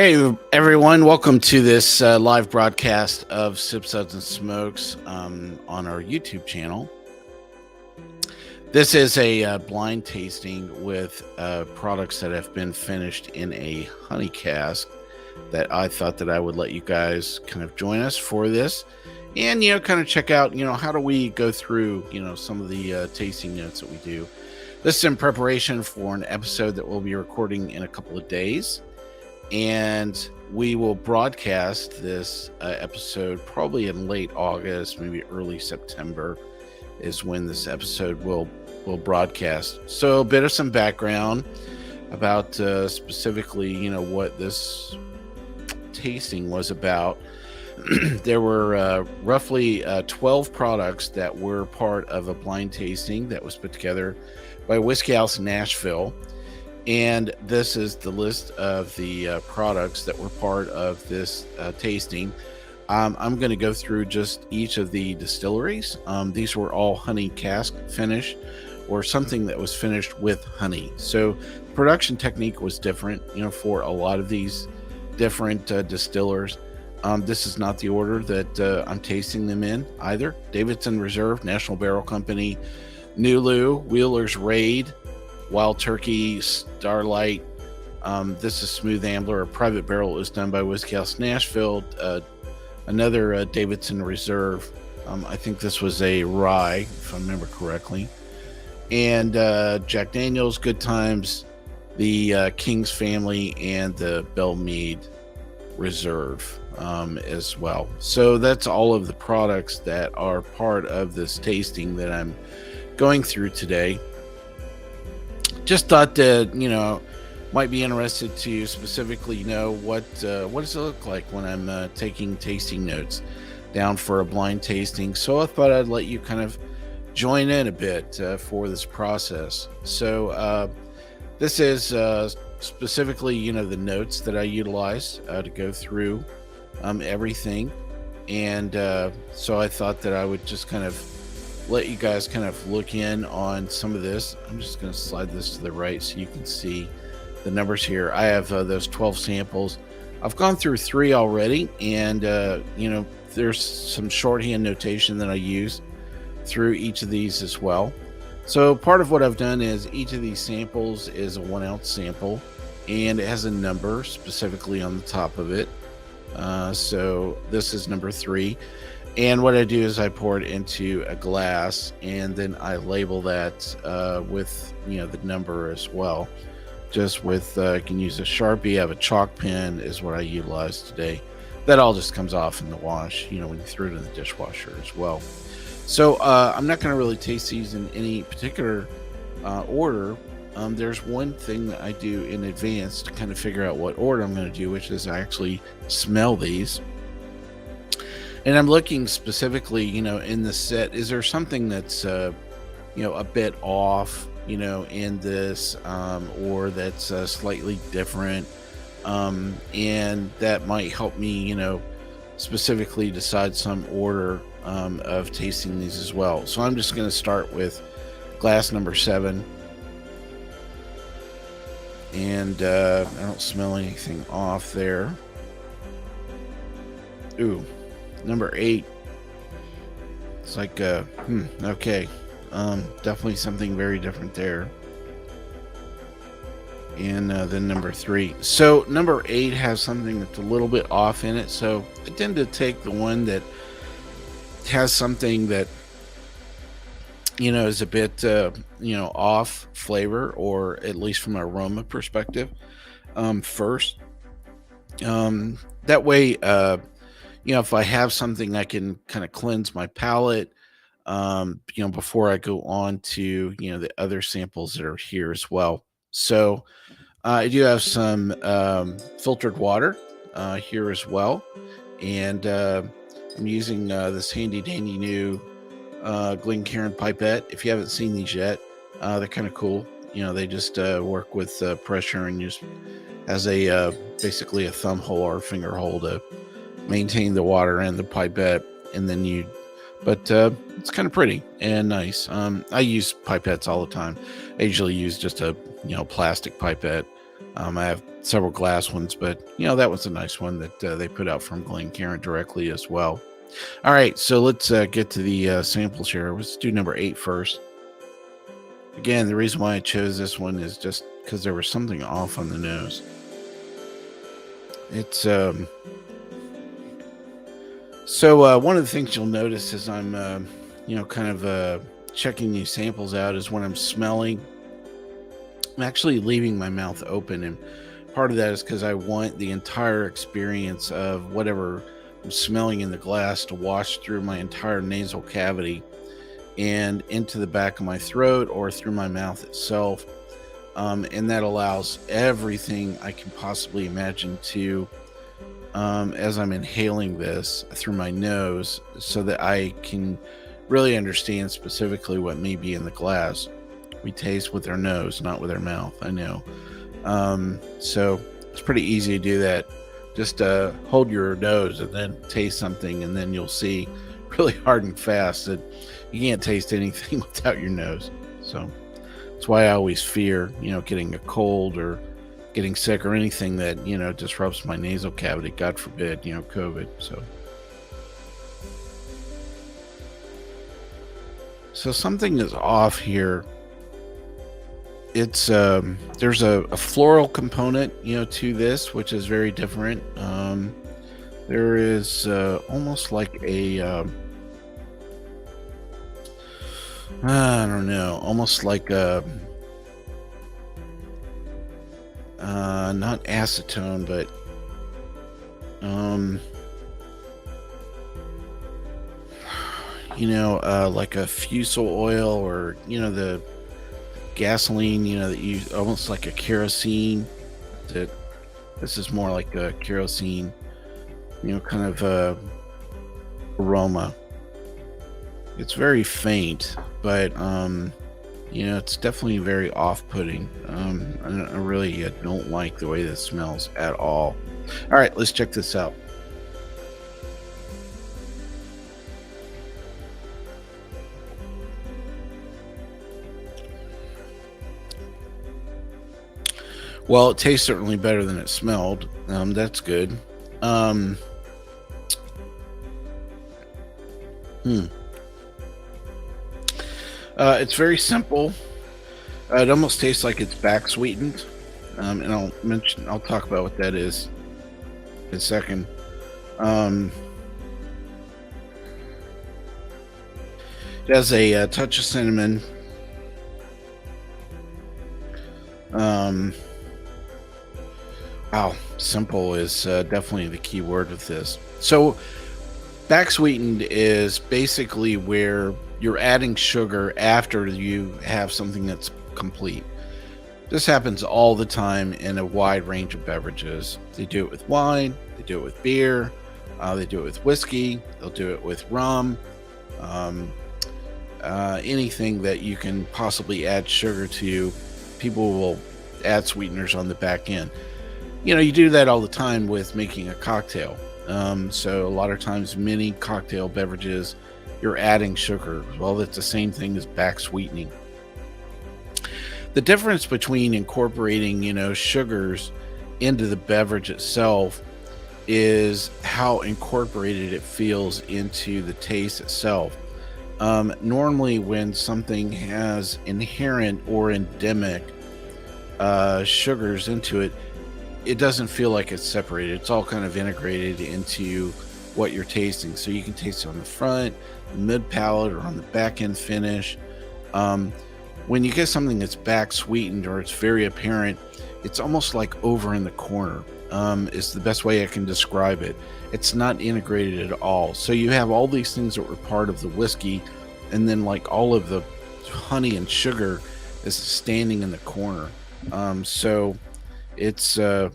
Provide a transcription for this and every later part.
Hey everyone, welcome to this live broadcast of Sip Suds and Smokes on our YouTube channel. This is a blind tasting with products that have been finished in a honey cask that I thought that I would let you guys kind of join us for this and, kind of check out, how do we go through, some of the tasting notes that we do. This is in preparation for an episode that we'll be recording in a couple of days. And we will broadcast this episode probably in late August, maybe early September is when this episode will broadcast. So a bit of some background about specifically, what this tasting was about. There were roughly 12 products that were part of a blind tasting that was put together by Whiskey House in Nashville. And this is the list of the products that were part of this tasting. I'm going to go through just each of the distilleries. These were all honey cask finish or something that was finished with honey. So the production technique was different, for a lot of these different distillers. This is not the order that I'm tasting them in either. Davidson Reserve, National Barrel Company, Nulu, Wheeler's Raid, Wild Turkey, Starlight. This is Smooth Ambler, a private barrel. It was done by Whiskey House Nashville. Another Davidson Reserve. I think this was a rye, if I remember correctly. And Jack Daniels, Good Times, the King's Family, and the Belle Meade Reserve as well. So that's all of the products that are part of this tasting that I'm going through today. Just thought that, might be interested to specifically know what does it look like when I'm taking tasting notes down for a blind tasting. So I thought I'd let you kind of join in a bit for this process. So this is specifically, the notes that I utilize to go through everything. And so I thought that I would just kind of let you guys kind of look in on some of this. I'm just going to slide this to the right so you can see the numbers here. I have those 12 samples. I've gone through 3 already, and there's some shorthand notation that I use through each of these as well. So part of what I've done is each of these samples is a 1 ounce sample, and it has a number specifically on the top of it. So this is number 3. And what I do is I pour it into a glass, and then I label that with, the number as well. Just with, I can use a Sharpie. I have a chalk pen is what I utilize today. That all just comes off in the wash, when you throw it in the dishwasher as well. So I'm not going to really taste these in any particular order. There's one thing that I do in advance to kind of figure out what order I'm going to do, which is I actually smell these. And I'm looking specifically, in the set, is there something that's, a bit off, in this, or that's slightly different, and that might help me, specifically decide some order of tasting these as well. So I'm just going to start with glass number 7, and I don't smell anything off there. Ooh. Number 8. It's like okay, definitely something very different there. And then number 3. So number 8 has something that's a little bit off in it. So I tend to take the one that has something that is a bit off flavor, or at least from an aroma perspective, first. That way, if I have something, I can kind of cleanse my palate, before I go on to, the other samples that are here as well. So I do have some filtered water here as well. And I'm using this handy dandy new Glencairn pipette. If you haven't seen these yet, they're kind of cool. They just work with pressure and just as a basically a thumb hole or finger hole to maintain the water and the pipette, and then it's kind of pretty and nice. I use pipettes all the time. I usually use just a plastic pipette I have several glass ones, but that was a nice one that they put out from Glencairn directly as well. All right, so let's get to the samples here. Let's do number 8 first. Again, the reason why I chose this one is just because there was something off on the nose. It's so one of the things you'll notice as I'm kind of checking these samples out is when I'm smelling, I'm actually leaving my mouth open, and part of that is because I want the entire experience of whatever I'm smelling in the glass to wash through my entire nasal cavity and into the back of my throat or through my mouth itself. And that allows everything I can possibly imagine to, as I'm inhaling this through my nose, so that I can really understand specifically what may be in the glass. We taste with our nose, not with our mouth, I know. So it's pretty easy to do that. Just hold your nose and then taste something, and then you'll see really hard and fast that you can't taste anything without your nose. So that's why I always fear, getting a cold or getting sick or anything that, disrupts my nasal cavity. God forbid, COVID. So something is off here. It's there's a floral component, to this, which is very different. There is almost like a I don't know, almost like a not acetone, but like a fusel oil, or the gasoline, that you almost like a kerosene. That This is more like a kerosene, kind of aroma. It's very faint, but it's definitely very off-putting. I really don't like the way this smells at all. All right, let's check this out. Well, it tastes certainly better than it smelled. That's good. Um, hmm. It's very simple. It almost tastes like it's back sweetened. And I'll talk about what that is in a second. Um, it has a, touch of cinnamon. Um, wow, simple is definitely the key word with this. So, back sweetened is basically where you're adding sugar after you have something that's complete. This happens all the time in a wide range of beverages. They do it with wine, they do it with beer, they do it with whiskey, they'll do it with rum, um, anything that you can possibly add sugar to. People will add sweeteners on the back end. You do that all the time with making a cocktail. So a lot of times, many cocktail beverages, you're adding sugar. Well, that's the same thing as back sweetening. The difference between incorporating, sugars into the beverage itself is how incorporated it feels into the taste itself. Normally, when something has inherent or endemic sugars into it, it doesn't feel like it's separated. It's all kind of integrated into what you're tasting. So you can taste it on the front, the mid palate, or on the back end finish. When you get something that's back sweetened or it's very apparent, it's almost like over in the corner. Is the best way I can describe it. It's not integrated at all. So you have all these things that were part of the whiskey, and then like all of the honey and sugar is standing in the corner. So it's I'm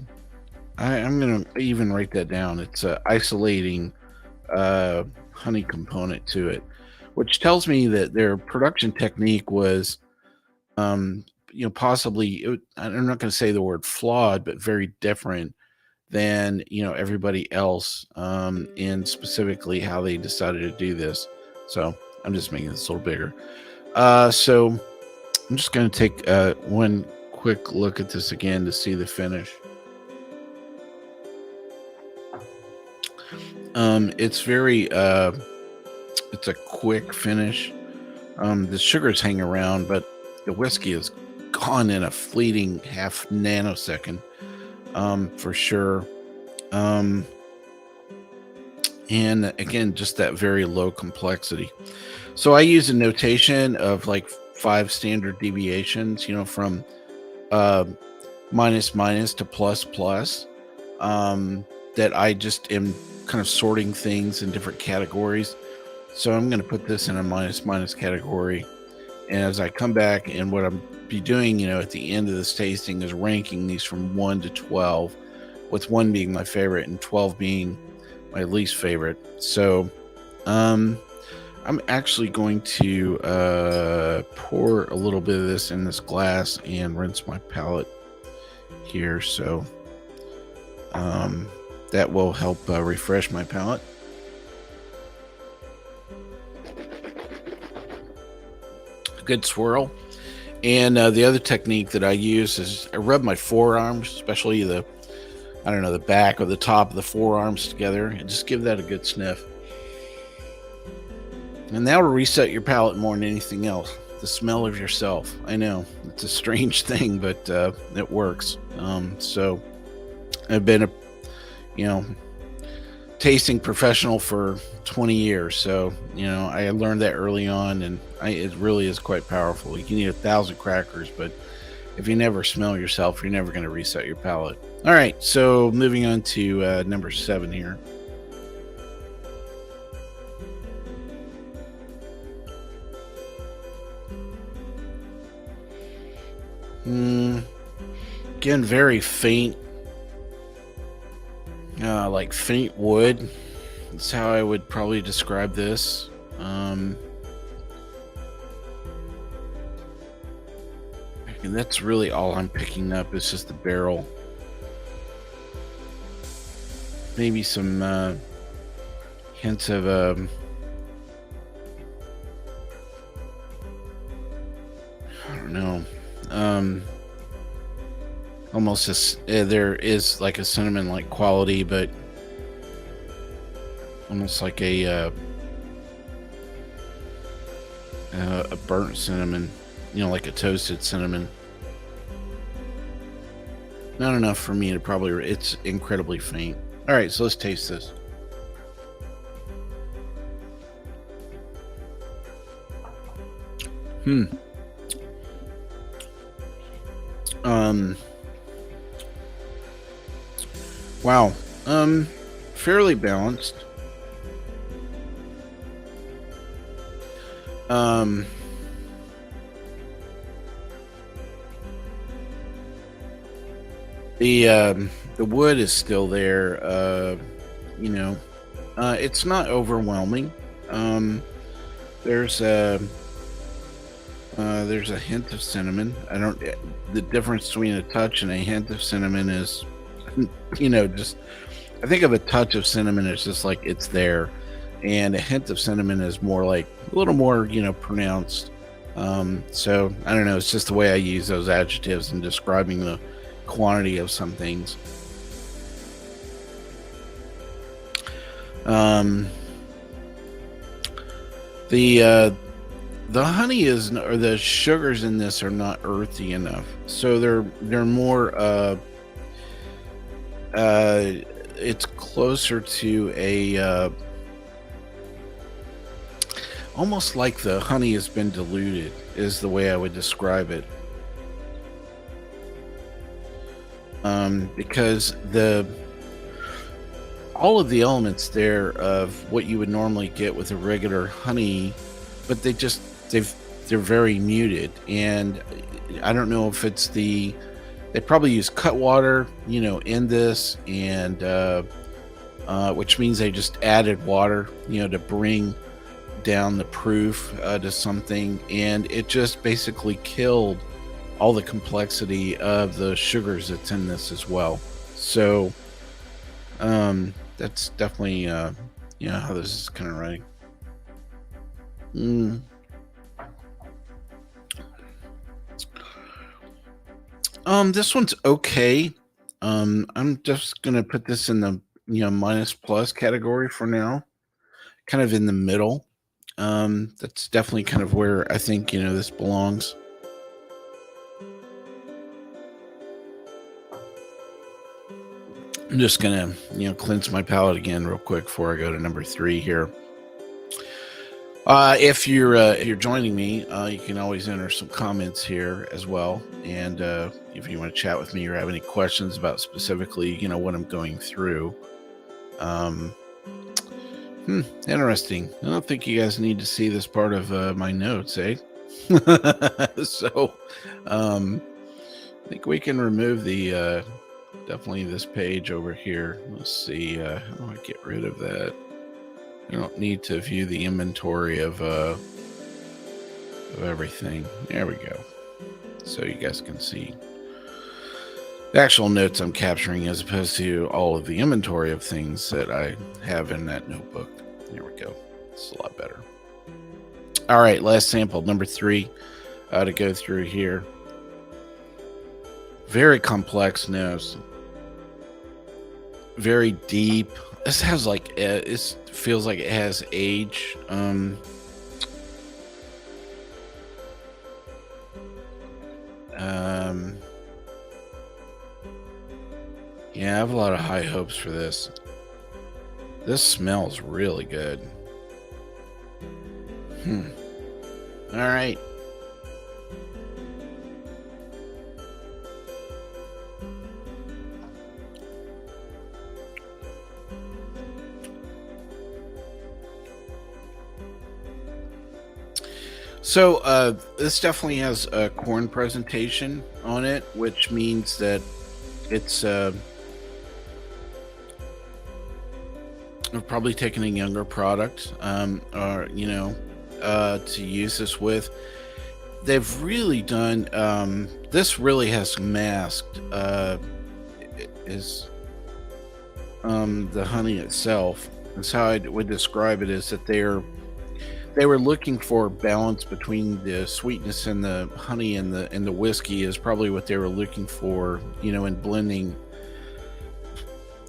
gonna even write that down. It's isolating honey component to it, which tells me that their production technique was possibly I'm not going to say the word flawed, but very different than everybody else, in specifically how they decided to do this. So I'm just making this a little bigger. So I'm just going to take one quick look at this again to see the finish. It's very it's a quick finish. The sugars hang around, but the whiskey is gone in a fleeting half nanosecond, for sure. And again, just that very low complexity. So I use a notation of like 5 standard deviations, from uh, minus minus to plus plus. That I just am kind of sorting things in different categories. So I'm going to put this in a minus minus category. And as I come back, and what I'm be doing, at the end of this tasting is ranking these from 1 to 12, with 1 being my favorite and 12 being my least favorite. So I'm actually going to pour a little bit of this in this glass and rinse my palate here. So that will help refresh my palate. Good swirl. And the other technique that I use is I rub my forearms, especially the back or the top of the forearms together, and just give that a good sniff. And that will reset your palate more than anything else. The smell of yourself. I know it's a strange thing, but it works. So I've been a tasting professional for 20 years. So, I learned that early on, and it really is quite powerful. You can eat 1,000 crackers, but if you never smell yourself, you're never going to reset your palate. All right. So moving on to number 7 here. Again, very faint, like faint wood. That's how I would probably describe this. And that's really all I'm picking up. It's just the barrel. Maybe some hints of I don't know. Almost there is like a cinnamon like quality, but almost like a burnt cinnamon, like a toasted cinnamon. Not enough for me to probably. It's incredibly faint. All right, so let's taste this. Wow. Fairly balanced. The wood is still there. It's not overwhelming. There's a hint of cinnamon. The difference between a touch and a hint of cinnamon is, just, I think of a touch of cinnamon as just like it's there, and a hint of cinnamon is more like a little more, pronounced. So I don't know. It's just the way I use those adjectives in describing the quantity of some things. The honey or the sugars in this are not earthy enough, so they're more it's closer to a almost like the honey has been diluted, is the way I would describe it. Because all of the elements there of what you would normally get with a regular honey, but they're very muted. And I don't know if it's they probably use cut water, in this, and which means they just added water, to bring down the proof to something, and it just basically killed all the complexity of the sugars that's in this as well. So that's definitely how this is kind of running. This one's okay. I'm just gonna put this in the minus plus category for now, kind of in the middle. That's definitely kind of where I think this belongs. I'm just gonna cleanse my palate again real quick before I go to number 3 here. If you're joining me, you can always enter some comments here as well, and if you want to chat with me or have any questions about specifically, what I'm going through. Um, Interesting. I don't think you guys need to see this part of my notes, eh? So, I think we can remove the definitely this page over here. Let's see. How do I get rid of that? You don't need to view the inventory of everything. There we go. So you guys can see the actual notes I'm capturing as opposed to all of the inventory of things that I have in that notebook. There we go. It's a lot better. All right, last sample, number 3, to go through here. Very complex nose. Very deep. This has like it feels like it has age. Yeah, I have a lot of high hopes for this. This smells really good. All right. So this definitely has a corn presentation on it, which means that it's I've probably taken a younger product, or to use this with. They've really done. This really has masked is the honey itself. That's how I would describe it. Is that they were looking for balance between the sweetness and the honey and the whiskey is probably what they were looking for, in blending.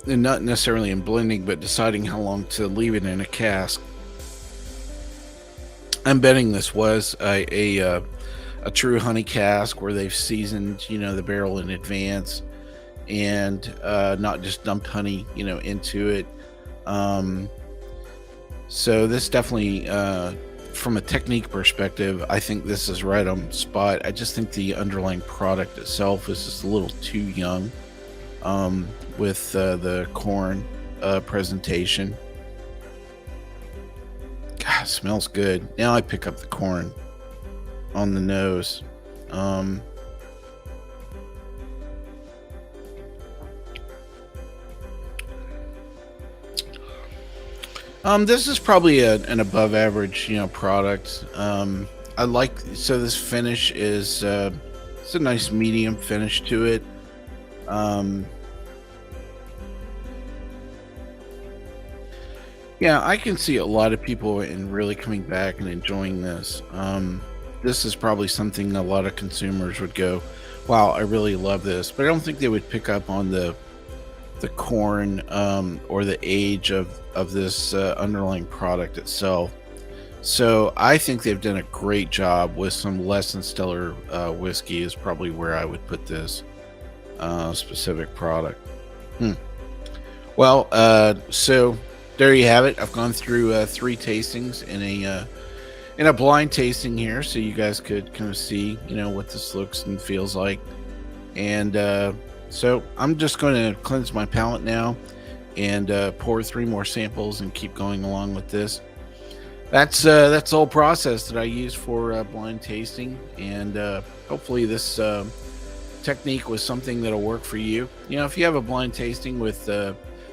And not necessarily in blending, but deciding how long to leave it in a cask. I'm betting this was a true honey cask where they've seasoned, the barrel in advance and not just dumped honey, into it. So this definitely, from a technique perspective, I think this is right on spot. I just think the underlying product itself is just a little too young. With the corn presentation. God, it smells good. Now I pick up the corn on the nose. This is probably an above average, product. I like, so this finish is it's a nice medium finish to it. Yeah, I can see a lot of people and really coming back and enjoying this. This is probably something a lot of consumers would go, "Wow, I really love this," but I don't think they would pick up on the corn or the age of this underlying product itself. So I think they've done a great job with some less than stellar whiskey. Is probably where I would put this specific product. Well, so there you have it. I've gone through 3 tastings in a blind tasting here, so you guys could kind of see, what this looks and feels like. And so I'm just going to cleanse my palate now and pour 3 more samples and keep going along with this. That's the whole process that I use for blind tasting, and hopefully this technique was something that'll work for you. If you have a blind tasting with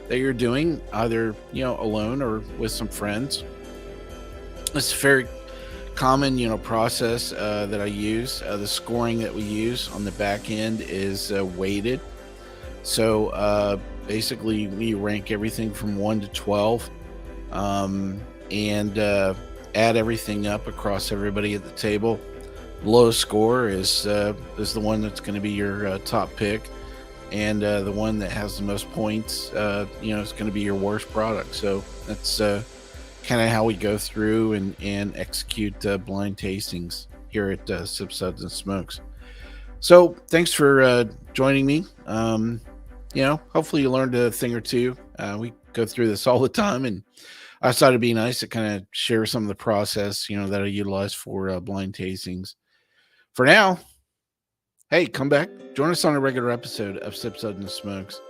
that you're doing either alone or with some friends, it's a very common process that I use. The scoring that we use on the back end is weighted. So basically we rank everything from 1 to 12 and add everything up across everybody at the table. lowest score is the one that's going to be your top pick, and the one that has the most points, is going to be your worst product. So that's kind of how we go through and execute blind tastings here at Sip Suds and Smokes. So thanks for joining me. Hopefully you learned a thing or two. We go through this all the time, and I thought it'd be nice to kind of share some of the process, that I utilize for blind tastings. For now, hey, come back, join us on a regular episode of Sip Suds and Smokes.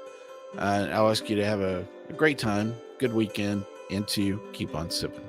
I'll ask you to have a great time, good weekend, and to keep on sipping.